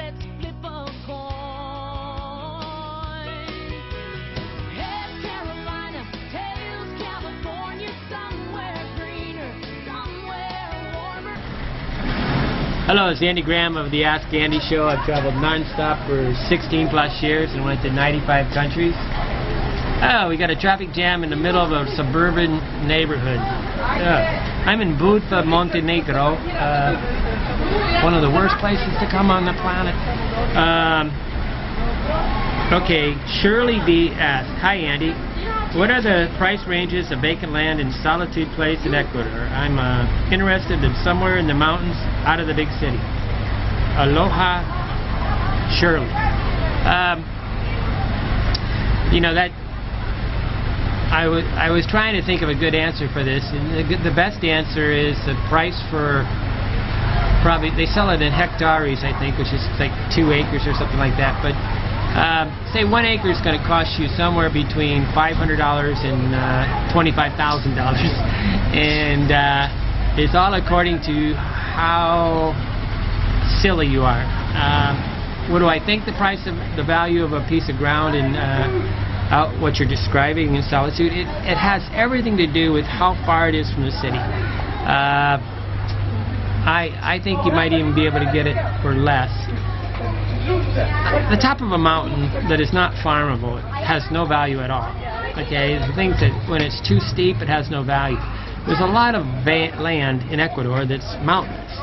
let's flip a coin. Heads Carolina, tails California, somewhere greener, somewhere warmer. Hello, it's Andy Graham of the Ask Andy Show. I've traveled non-stop for 16 plus years and went to 95 countries. Oh, we got a traffic jam in the middle of a suburban neighborhood. I'm in Budva, Montenegro, one of the worst places to come on the planet. Okay, Shirley B. asked, "Hi Andy, what are the price ranges of vacant land in Solitude Place in Ecuador? I'm interested in somewhere in the mountains out of the big city. Aloha, Shirley." You know, that I was trying to think of a good answer for this, and the best answer is the price for, probably, they sell it in hectares, I think, which is like 2 acres or something like that, but say 1 acre is going to cost you somewhere between $500 and $25,000, and it's all according to how silly you are. What do I think the price of the value of a piece of ground in what you're describing in Solitude? It has everything to do with how far it is from the city. I think you might even be able to get it for less. The top of a mountain that is not farmable has no value at all. Okay, the things that when it's too steep, it has no value. There's a lot of land in Ecuador that's mountainous.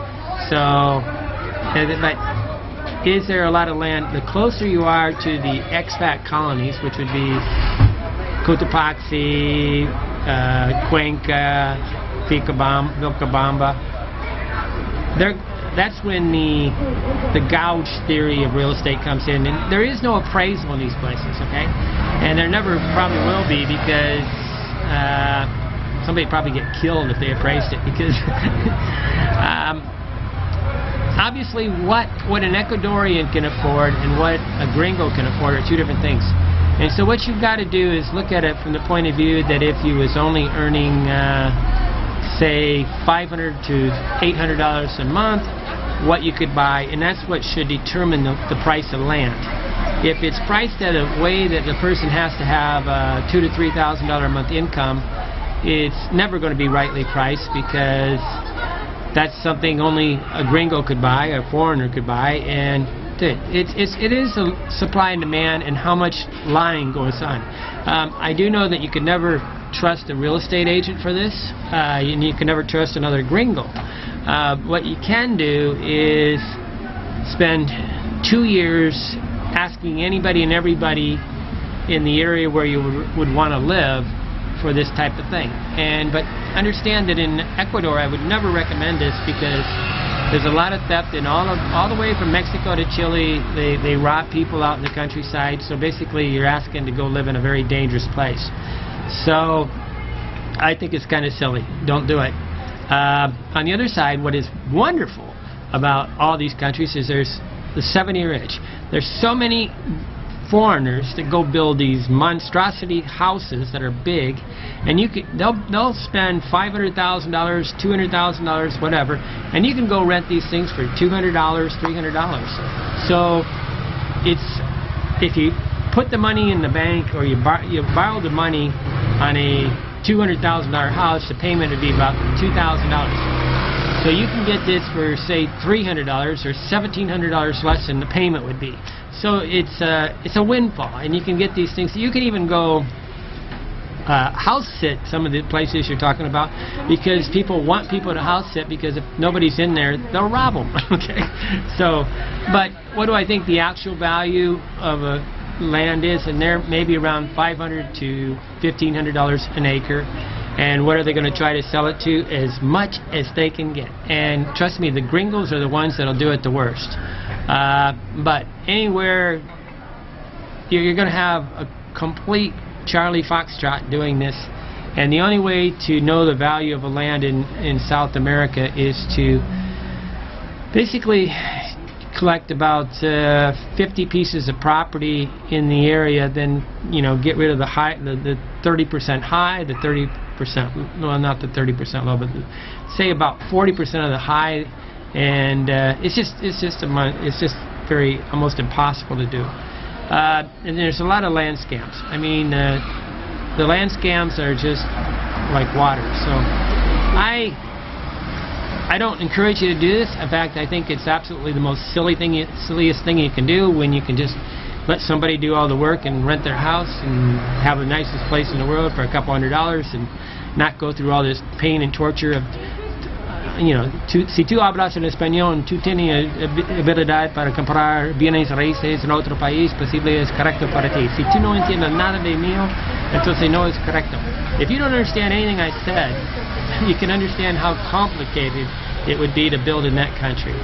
So, but is there a lot of land? The closer you are to the expat colonies, which would be Cotopaxi, Cuenca, Vilcabamba, that's when the gouge theory of real estate comes in, and there is no appraisal in these places, okay? And there never probably will be, because somebody would probably get killed if they appraised it, because obviously what an Ecuadorian can afford and what a gringo can afford are two different things. And so what you've got to do is look at it from the point of view that if you was only earning say $500 to $800 a month, what you could buy, and that's what should determine the price of land. If it's priced at a way that the person has to have $2,000 to $3,000 a month income, it's never going to be rightly priced, because that's something only a gringo could buy, a foreigner could buy, and it is a supply and demand and how much lying goes on. I do know that you could never trust a real estate agent for this, and you can never trust another gringo. What you can do is spend 2 years asking anybody and everybody in the area where you would want to live for this type of thing. But understand that in Ecuador I would never recommend this, because there's a lot of theft, and all the way from Mexico to Chile they rob people out in the countryside. So basically you're asking to go live in a very dangerous place. So I think it's kind of silly. Don't do it. On the other side, what is wonderful about all these countries is there's the 70 rich. There's so many foreigners that go build these monstrosity houses that are big, and they'll spend $500,000, $200,000, whatever, and you can go rent these things for $200, $300. So if you put the money in the bank, or you borrow the money on a $200,000 house, the payment would be about $2,000. So you can get this for say $300 or $1,700 less than the payment would be. So it's a windfall, and you can get these things. You can even go house sit some of the places you're talking about, because people want people to house sit, because if nobody's in there, they'll rob them. Okay. So, but what do I think the actual value of a land is? And they're maybe around $500 to $1,500 an acre. And what are they going to try to sell it to? As much as they can get. And trust me, the gringos are the ones that'll do it the worst. But anywhere, you're going to have a complete Charlie Foxtrot doing this. And the only way to know the value of a land in South America is to basically collect about 50 pieces of property in the area, then get rid of the 30% high, the 30%, well, not the 30% low, but say about 40% of the high, and it's just very almost impossible to do. And there's a lot of land scams. I mean, the land scams are just like water. So I don't encourage you to do this. In fact, I think it's absolutely the most silliest thing you can do, when you can just let somebody do all the work and rent their house and have the nicest place in the world for a couple $100 and not go through all this pain and torture of, you know, si tú hablas en español, tú tienes habilidad para comprar bienes raíces en otro país, posible es correcto para ti. Si tú no entiendes nada de mío, entonces no es correcto. If you don't understand anything I said, you can understand how complicated it would be to build in that country.